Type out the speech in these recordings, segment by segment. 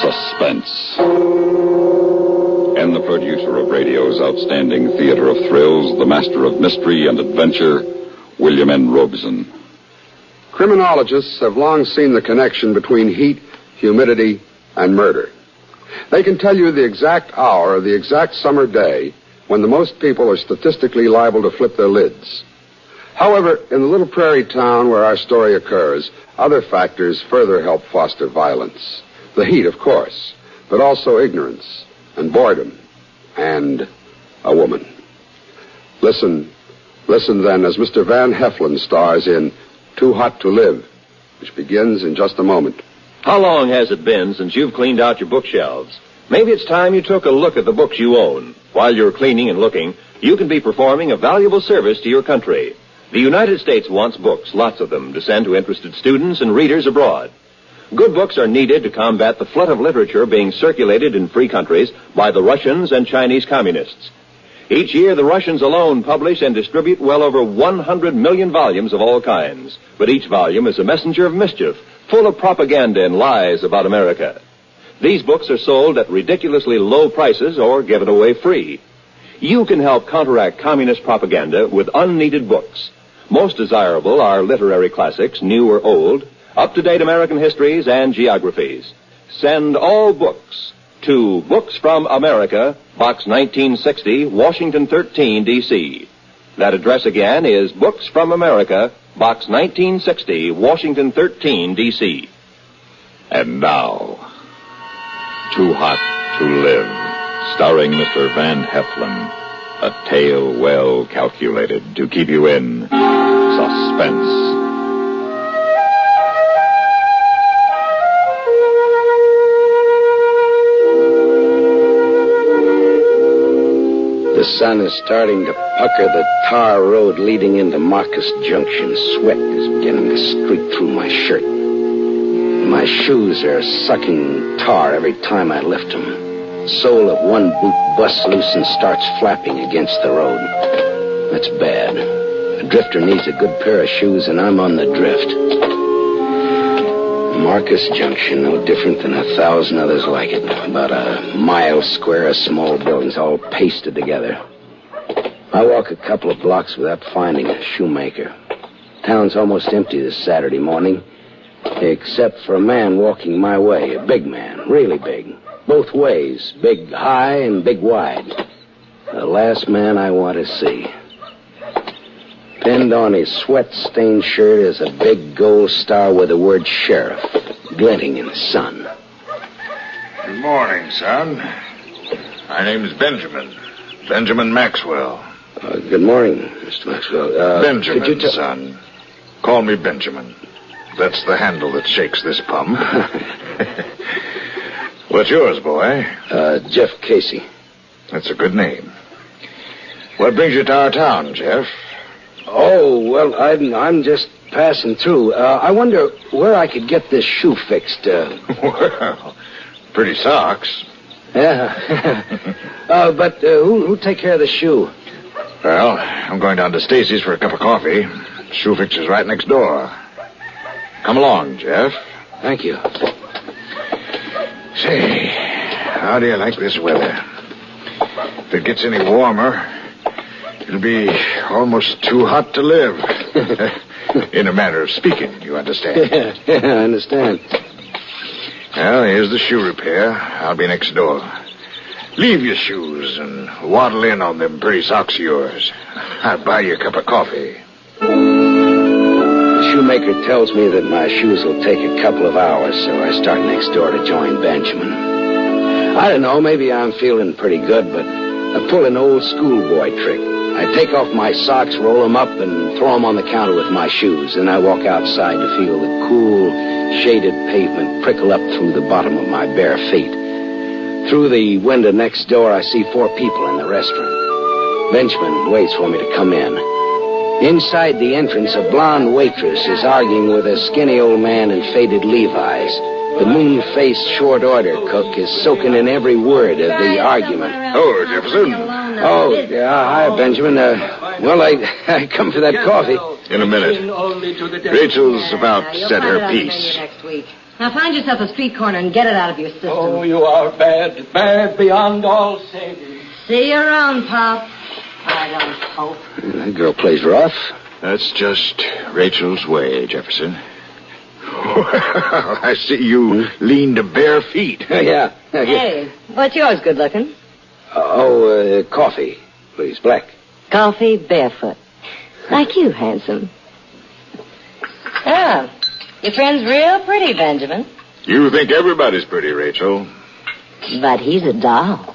Suspense. And the producer of radio's outstanding theater of thrills, the master of mystery and adventure, William N. Robeson. Criminologists have long seen the connection between heat, humidity, and murder. They can tell you the exact hour of the exact summer day when the most people are statistically liable to flip their lids. However, in the little prairie town where our story occurs, other factors further help foster violence. The heat, of course, but also ignorance and boredom and a woman. Listen then as Mr. Van Heflin stars in Too Hot to Live, which begins in just a moment. How long has it been since you've cleaned out your bookshelves? Maybe it's time you took a look at the books you own. While you're cleaning and looking, you can be performing a valuable service to your country. The United States wants books, lots of them, to send to interested students and readers abroad. Good books are needed to combat the flood of literature being circulated in free countries by the Russians and Chinese communists. Each year, the Russians alone publish and distribute well over 100 million volumes of all kinds. But each volume is a messenger of mischief, full of propaganda and lies about America. These books are sold at ridiculously low prices or given away free. You can help counteract communist propaganda with unneeded books. Most desirable are literary classics, new or old, up-to-date American histories and geographies. Send all books to Books from America, Box 1960, Washington 13, D.C. That address again is Books from America, Box 1960, Washington 13, D.C. And now, Too Hot to Live, starring Mr. Van Heflin. A tale well calculated to keep you in suspense. The sun is starting to pucker the tar road leading into Marcus Junction. Sweat is beginning to streak through my shirt. My shoes are sucking tar every time I lift them. The sole of one boot busts loose and starts flapping against the road. That's bad. A drifter needs a good pair of shoes, and I'm on the drift. Marcus Junction, no different than 1,000 others like it. About a mile square of small buildings all pasted together. I walk a couple of blocks without finding a shoemaker. Town's almost empty this Saturday morning, except for a man walking my way, a big man, really big. Both ways, big high and big wide. The last man I want to see. Pinned on his sweat-stained shirt is a big gold star with the word sheriff, glinting in the sun. Good morning, son. My name's Benjamin. Benjamin Maxwell. Good morning, Mr. Maxwell. Benjamin, son. Call me Benjamin. That's the handle that shakes this pump. What's yours, boy? Jeff Casey. That's a good name. What brings you to our town, Jeff? Oh, well, I'm just passing through. I wonder where I could get this shoe fixed. Well, pretty socks. Yeah. But who'll take care of the shoe? Well, I'm going down to Stacy's for a cup of coffee. Shoe fixer's right next door. Come along, Jeff. Thank you. Say, how do you like this weather? If it gets any warmer, it'll be almost too hot to live. In a manner of speaking, you understand? Yeah, I understand. Well, here's the shoe repair. I'll be next door. Leave your shoes and waddle in on them pretty socks of yours. I'll buy you a cup of coffee. The shoemaker tells me that my shoes will take a couple of hours, so I start next door to join Benjamin. I don't know, maybe I'm feeling pretty good, but I pull an old schoolboy trick. I take off my socks, roll them up, and throw them on the counter with my shoes. Then I walk outside to feel the cool, shaded pavement prickle up through the bottom of my bare feet. Through the window next door, I see 4 people in the restaurant. Benjamin waits for me to come in. Inside the entrance, a blonde waitress is arguing with a skinny old man in faded Levi's. The moon-faced short-order cook is soaking in every word of the argument. Oh, Jefferson. Oh, yeah, hi, Benjamin. Well, I come for that coffee. In a minute. Rachel's about said her piece. Now find yourself a street corner and get it out of your system. Oh, you are bad. Bad beyond all saving. See you around, Pop. I don't hope. That girl plays rough. That's just Rachel's way, Jefferson. I see you lean to bare feet. Yeah. Hey, what's yours, good looking? Coffee, please, black. Coffee barefoot. Like you, handsome. Oh, your friend's real pretty, Benjamin. You think everybody's pretty, Rachel. But he's a doll.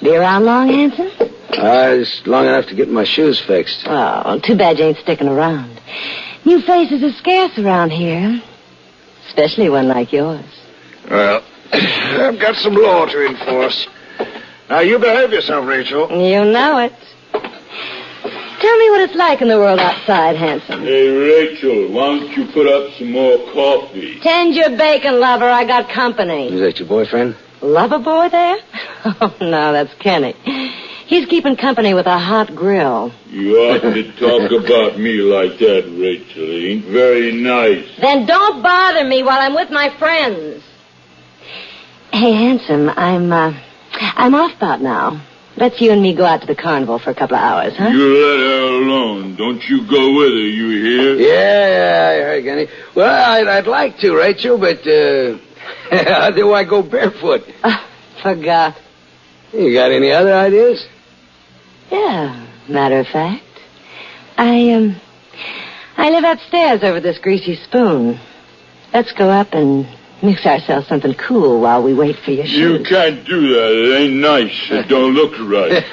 Be around long, handsome? It's long enough to get my shoes fixed. Oh, too bad you ain't sticking around. New faces are scarce around here. Especially one like yours. Well, I've got some law to enforce. Now, you behave yourself, Rachel. You know it. Tell me what it's like in the world outside, handsome. Hey, Rachel, why don't you put up some more coffee? Tend your bacon, lover. I got company. Is that your boyfriend? Lover boy there? Oh, no, that's Kenny. He's keeping company with a hot grill. You oughtn't to talk about me like that, Rachel. It ain't very nice. Then don't bother me while I'm with my friends. Hey, handsome, I'm off about now. Let's you and me go out to the carnival for a couple of hours, huh? You let her alone. Don't you go with her, you hear? Yeah, I heard, Kenny. Well, I'd like to, Rachel, but, how do I go barefoot? Forgot. You got any other ideas? Yeah, matter of fact. I live upstairs over this greasy spoon. Let's go up and mix ourselves something cool while we wait for your shoes. You can't do that. It ain't nice. It don't look right.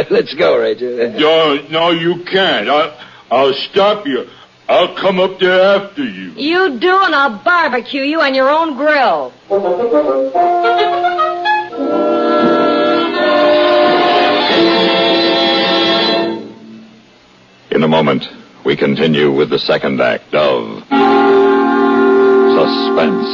Let's go, Rachel. No, you can't. I'll stop you. I'll come up there after you. You do, and I'll barbecue you on your own grill. In a moment, we continue with the second act of Suspense.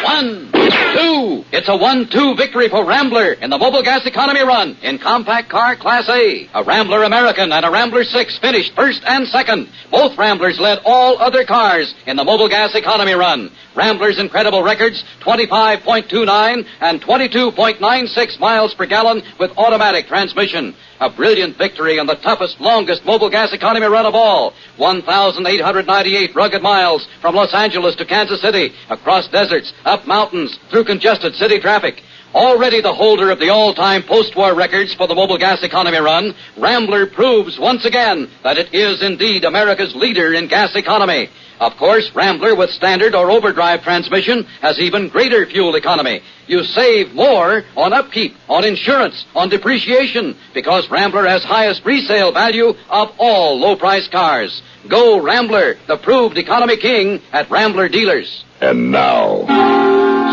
1, 2. It's a 1-2 victory for Rambler in the Mobile Gas Economy Run in Compact Car Class A. A Rambler American and a Rambler 6 finished first and second. Both Ramblers led all other cars in the Mobile Gas Economy Run. Rambler's incredible records, 25.29 and 22.96 miles per gallon with automatic transmission. A brilliant victory in the toughest, longest Mobile Gas Economy Run of all. 1,898 rugged miles from Los Angeles to Kansas City, across deserts, up mountains, through congested city traffic. Already the holder of the all-time post-war records for the Mobile Gas Economy Run, Rambler proves once again that it is indeed America's leader in gas economy. Of course, Rambler with standard or overdrive transmission has even greater fuel economy. You save more on upkeep, on insurance, on depreciation, because Rambler has highest resale value of all low-price cars. Go Rambler, the proved economy king at Rambler dealers. And now,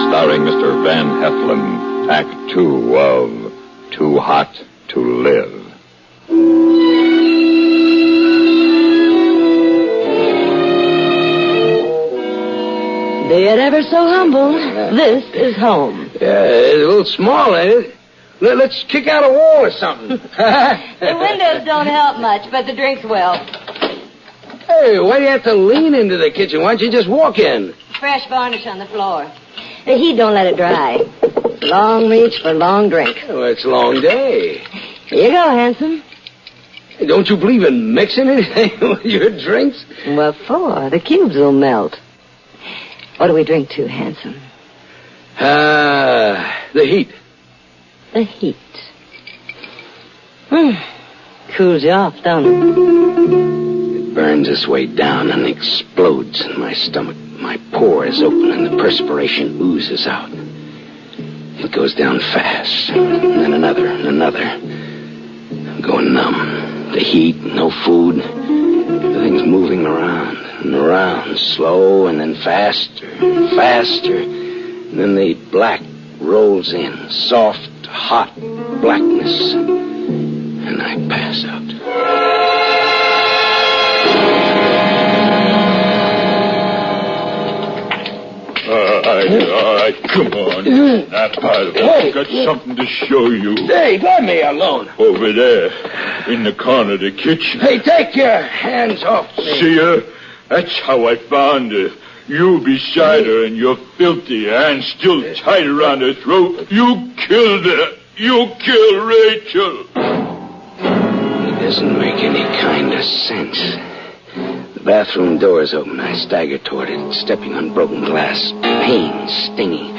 starring Mr. Van Heflin, Act 2 of Too Hot to Live. Be it ever so humble, this is home. Yeah, it's a little small, ain't it? Let's kick out a wall or something. The windows don't help much, but the drinks will. Hey, why do you have to lean into the kitchen? Why don't you just walk in? Fresh varnish on the floor. The heat don't let it dry. Long reach for long drink. Well, it's a long day. Here you go, handsome. Hey, don't you believe in mixing anything with your drinks? What for? The cubes will melt. What do we drink to, handsome? The heat. The heat. Cools you off, don't it? It burns its way down and explodes in my stomach. My pores open and the perspiration oozes out. It goes down fast, and then another and another. I'm going numb. The heat, no food. Everything's moving around and around, slow and then faster and faster. And then the black rolls in, soft, hot blackness. And I pass out. All right, come on. That part of it. I've got something to show you. Hey, let me alone. Over there, in the corner of the kitchen. Hey, take your hands off me. See her? That's how I found her. You beside her and your filthy hands still tied around her throat. You killed her. You killed Rachel. It doesn't make any kind of sense. The bathroom door is open. I stagger toward it, stepping on broken glass. Pain, stinging.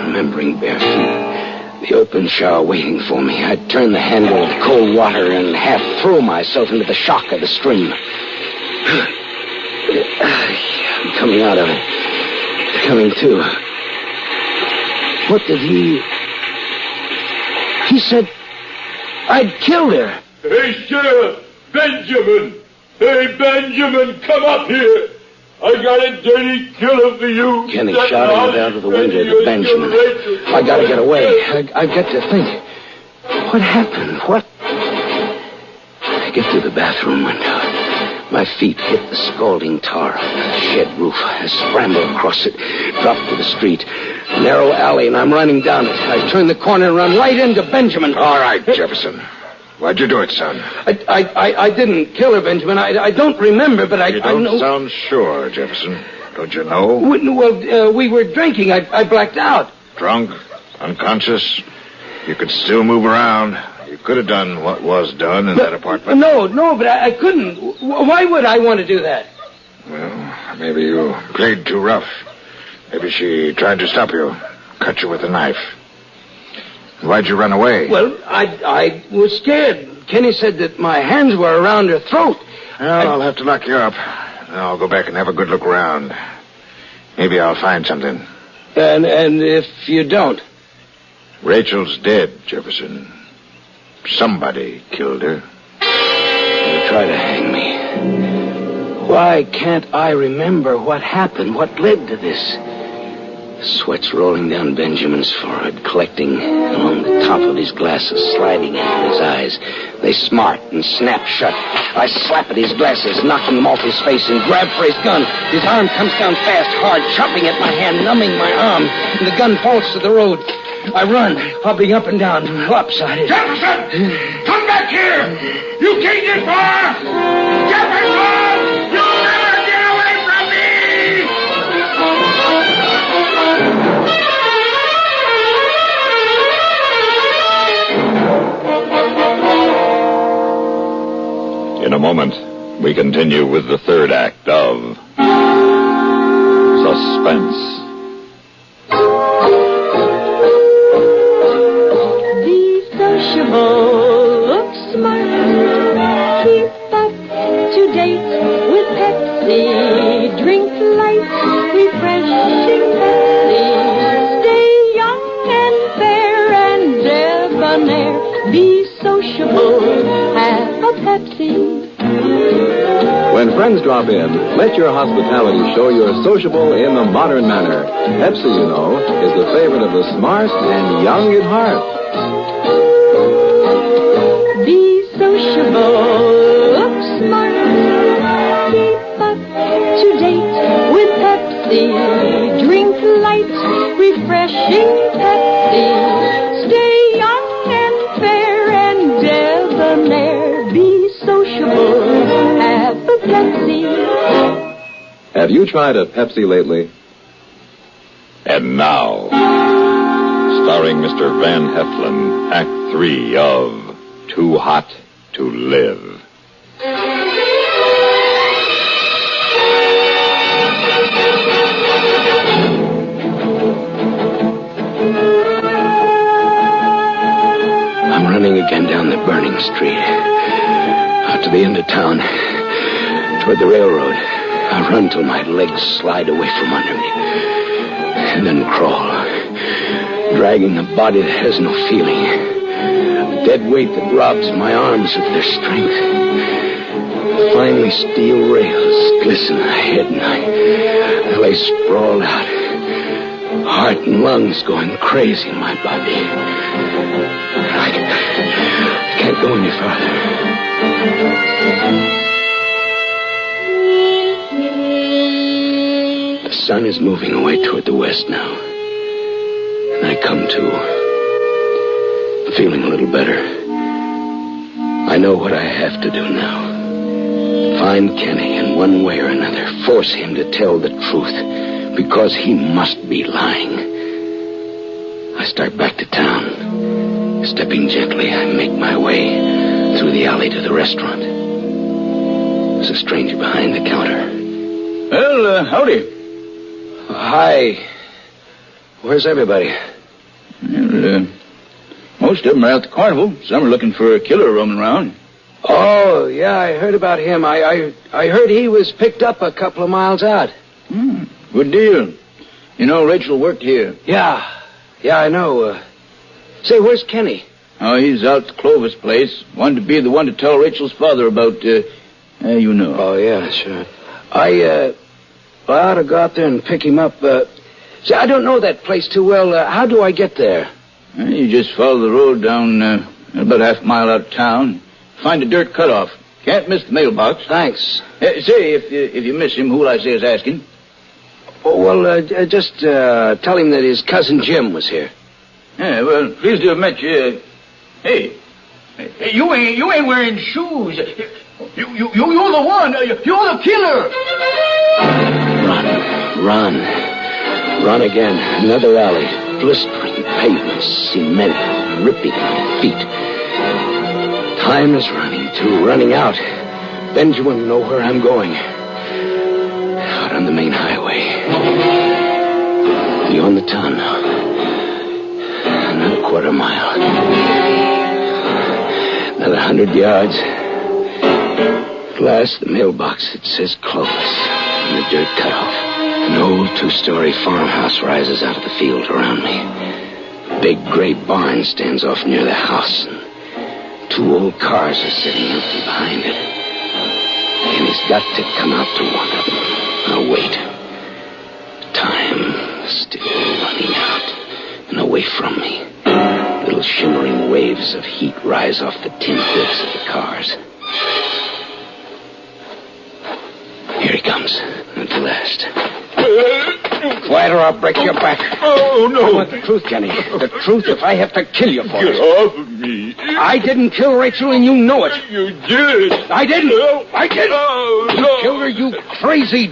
Remembering bare feet. The open shower waiting for me. I turn the handle of cold water and half throw myself into the shock of the stream. I'm coming out of it. Coming to. What did he... He said I'd killed her. Hey, Sheriff! Benjamin! Hey, Benjamin, come up here! I got a dirty killer for you. Kenny shouting it out of the window to Benjamin. I gotta get away. I've got to think. What happened? What? I get to the bathroom window. My feet hit the scalding tar of the shed roof. I scramble across it, drop to the street. A narrow alley, and I'm running down it. I turn the corner and run right into Benjamin. All right, Jefferson. Why'd you do it, son? I didn't kill her, Benjamin. I don't remember, but I know... You don't sound sure, Jefferson. Don't you know? Well, we were drinking. I blacked out. Drunk? Unconscious? You could still move around. You could have done what was done in that apartment. No, but I couldn't. Why would I want to do that? Well, maybe you played too rough. Maybe she tried to stop you. Cut you with a knife. Why'd you run away? Well, I was scared. Kenny said that my hands were around her throat. Well, I'll have to lock you up. I'll go back and have a good look around. Maybe I'll find something. And if you don't? Rachel's dead, Jefferson. Somebody killed her. They'll try to hang me. Why can't I remember what happened, what led to this? The sweat's rolling down Benjamin's forehead, collecting along the top of his glasses, sliding into his eyes. They smart and snap shut. I slap at his glasses, knocking them off his face, and grab for his gun. His arm comes down fast, hard, chopping at my hand, numbing my arm, and the gun falls to the road. I run, hopping up and down, lopsided. Jefferson! Come back here! You can't get far! Jefferson! You'll never get away from me! In a moment, we continue with the third act of Suspense. Look smart, keep up to date with Pepsi. Drink light, refreshing Pepsi. Stay young and fair and debonair. Be sociable, have a Pepsi. When friends drop in, let your hospitality show you're sociable in the modern manner. Pepsi, you know, is the favorite of the smart and young at heart. Be sociable, look smart, keep up to date with Pepsi. Drink light, refreshing Pepsi. Stay young and fair and debonair. Be sociable, have a Pepsi. Have you tried a Pepsi lately? And now, starring Mr. Van Heflin, Act 3 of Too Hot to Live. I'm running again down the burning street. Out to the end of town. Toward the railroad. I run till my legs slide away from under me. And then crawl. Dragging a body that has no feeling. A dead weight that robs my arms of their strength. Finally, steel rails glisten ahead, and I lay sprawled out. Heart and lungs going crazy in my body. I can't go any farther. The sun is moving away toward the west now. And I come to, feeling a little better. I know what I have to do now. Find Kenny and one way or another force him to tell the truth, because he must be lying. I start back to town. Stepping gently, I make my way through the alley to the restaurant. There's a stranger behind the counter. Well, howdy. Hi. Where's everybody? Well, most of them are at the carnival. Some are looking for a killer roaming around. Oh, yeah, I heard about him. I heard he was picked up a couple of miles out. Good deal. You know, Rachel worked here. Yeah, I know. Say, where's Kenny? Oh, he's out at Clovis' place. Wanted to be the one to tell Rachel's father about, you know. Oh, yeah, sure. I ought to go out there and pick him up. See, I don't know that place too well. How do I get there? You just follow the road down about half a mile out of town. Find a dirt cutoff. Can't miss the mailbox. Thanks. Say, if you miss him, who'll I say is asking? Oh, well, just tell him that his cousin Jim was here. Yeah, well, pleased to have met you. Hey, you ain't wearing shoes. You're the one. You're the killer. Run again. Another alley. Blistering pavements, cement ripping my feet. Time is running, too. Running out. Benjamin will know where I'm going. Out on the main highway. Beyond the town now. Another quarter mile. Another 100 yards. At last, the mailbox that says Clovis. And the dirt cutoff. An old 2-story farmhouse rises out of the field around me. A big gray barn stands off near the house. And 2 old cars are sitting empty behind it. And he's got to come out to one of them. I'll wait. Time still running out and away from me. Little shimmering waves of heat rise off the tin hoods of the cars. Here he comes, at the last. Quiet or I'll break your back. Oh, no. I want the truth, Kenny. The truth if I have to kill you for it. Get off of me. I didn't kill Rachel, and you know it. You did. I didn't. No. I didn't. No, You no. killed her, you crazy,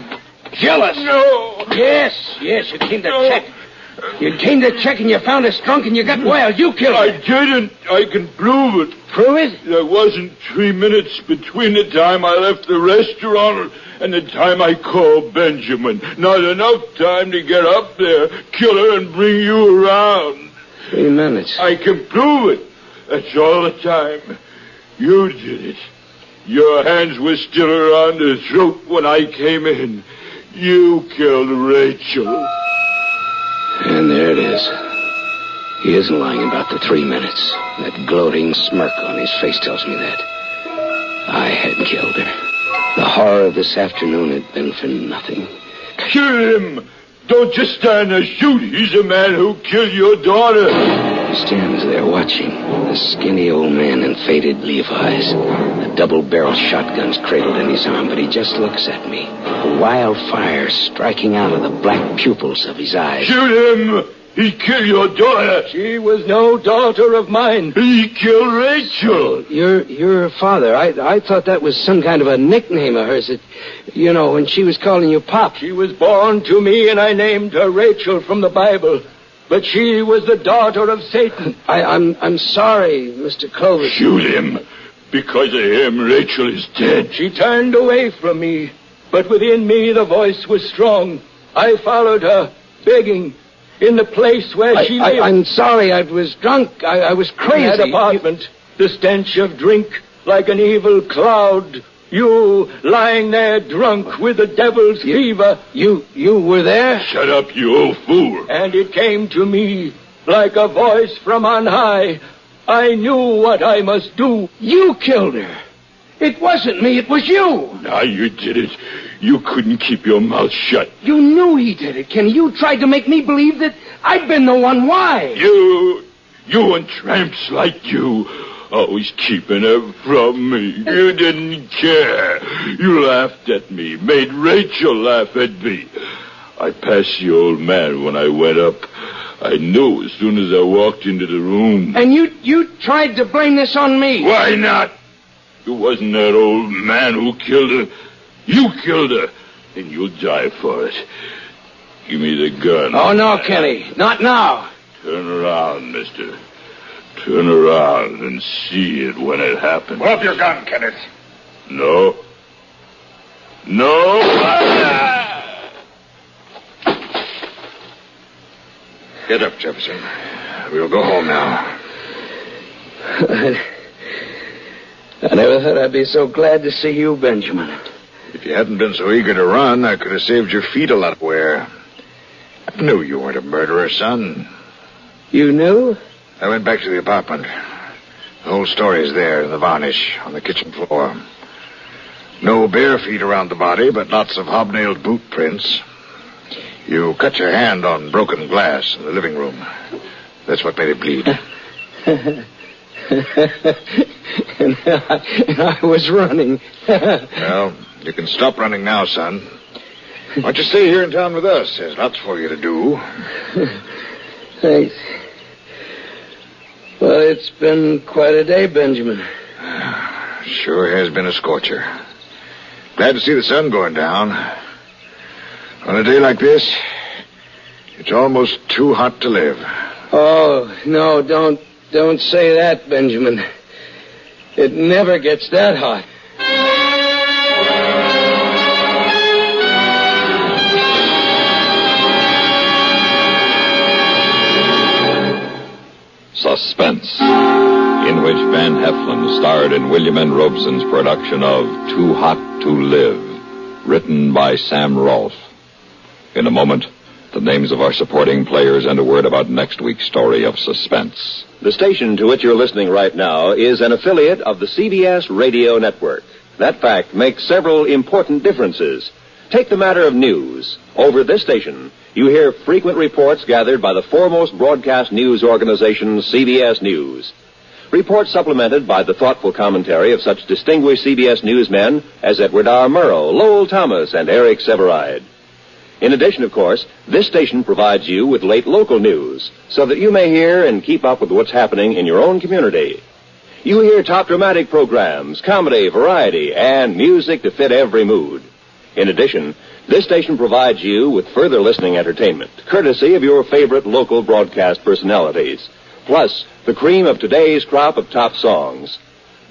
jealous. No. Yes, you came to check. You came to check and you found us drunk and you got wild. You killed her. I didn't. I can prove it. Prove it? There wasn't 3 minutes between the time I left the restaurant and the time I called Benjamin. Not enough time to get up there, kill her, and bring you around. 3 minutes. I can prove it. That's all the time. You did it. Your hands were still around her throat when I came in. You killed Rachel. And there it is. He isn't lying about the 3 minutes. That gloating smirk on his face tells me that. I had killed her. The horror of this afternoon had been for nothing. Kill him! Don't just stand there shoot. He's the man who killed your daughter. He stands there watching. A skinny old man in faded Levi's. A double-barrel shotgun's cradled in his arm, but he just looks at me. A wild fire striking out of the black pupils of his eyes. Shoot him! He killed your daughter. She was no daughter of mine. He killed Rachel. Your father. I thought that was some kind of a nickname of hers. That, you know, when she was calling you Pop. She was born to me, and I named her Rachel from the Bible. But she was the daughter of Satan. I'm sorry, Mr. Clovis. Shoot him. Because of him, Rachel is dead. She turned away from me, but within me the voice was strong. I followed her, begging, in the place where she lived. I'm sorry, I was drunk. I was crazy. In that apartment, the stench of drink like an evil cloud. You lying there drunk with the devil's fever. You were there? Shut up, you old fool. And it came to me like a voice from on high. I knew what I must do. You killed her. It wasn't me, it was you. Now you did it. You couldn't keep your mouth shut. You knew he did it, Kenny. You tried to make me believe that I'd been the one. Why? You and tramps like you, always keeping her from me. You didn't care. You laughed at me, made Rachel laugh at me. I passed the old man when I went up. I knew as soon as I walked into the room. And you tried to blame this on me. Why not? It wasn't that old man who killed her. You killed her, and you'll die for it. Give me the gun. Oh, no, Kenny. Not now. Turn around, mister. Turn around and see it when it happens. Put up your gun, Kenneth. No. No. Get up, Jefferson. We'll go home now. I never thought I'd be so glad to see you, Benjamin. If you hadn't been so eager to run, I could have saved your feet a lot of wear. I knew you weren't a murderer, son. You knew? I went back to the apartment. The whole story's there in the varnish on the kitchen floor. No bare feet around the body, but lots of hobnailed boot prints. You cut your hand on broken glass in the living room. That's what made it bleed. and I was running. Well, you can stop running now, son. Why don't you stay here in town with us? There's lots for you to do. Thanks. Well, it's been quite a day, Benjamin. Sure has been a scorcher. Glad to see the sun going down. On a day like this, it's almost too hot to live. Oh, no, don't say that, Benjamin. It never gets that hot. Suspense, in which Van Heflin starred in William N. Robeson's production of Too Hot to Live, written by Sam Rolfe. In a moment, the names of our supporting players and a word about next week's story of Suspense. The station to which you're listening right now is an affiliate of the CBS Radio Network. That fact makes several important differences. Take the matter of news. Over this station, you hear frequent reports gathered by the foremost broadcast news organization, CBS News. Reports supplemented by the thoughtful commentary of such distinguished CBS newsmen as Edward R. Murrow, Lowell Thomas, and Eric Severide. In addition, of course, this station provides you with late local news so that you may hear and keep up with what's happening in your own community. You hear top dramatic programs, comedy, variety, and music to fit every mood. In addition, this station provides you with further listening entertainment, courtesy of your favorite local broadcast personalities, plus the cream of today's crop of top songs.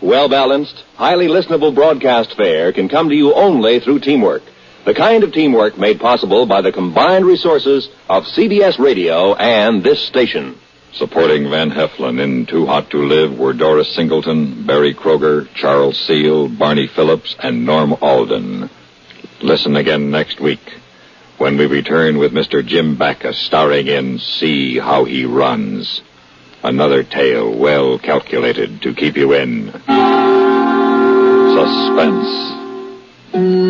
Well-balanced, highly listenable broadcast fare can come to you only through teamwork, the kind of teamwork made possible by the combined resources of CBS Radio and this station. Supporting Van Heflin in Too Hot to Live were Doris Singleton, Barry Kroger, Charles Seal, Barney Phillips, and Norm Alden. Listen again next week when we return with Mr. Jim Backus starring in See How He Runs. Another tale well calculated to keep you in suspense.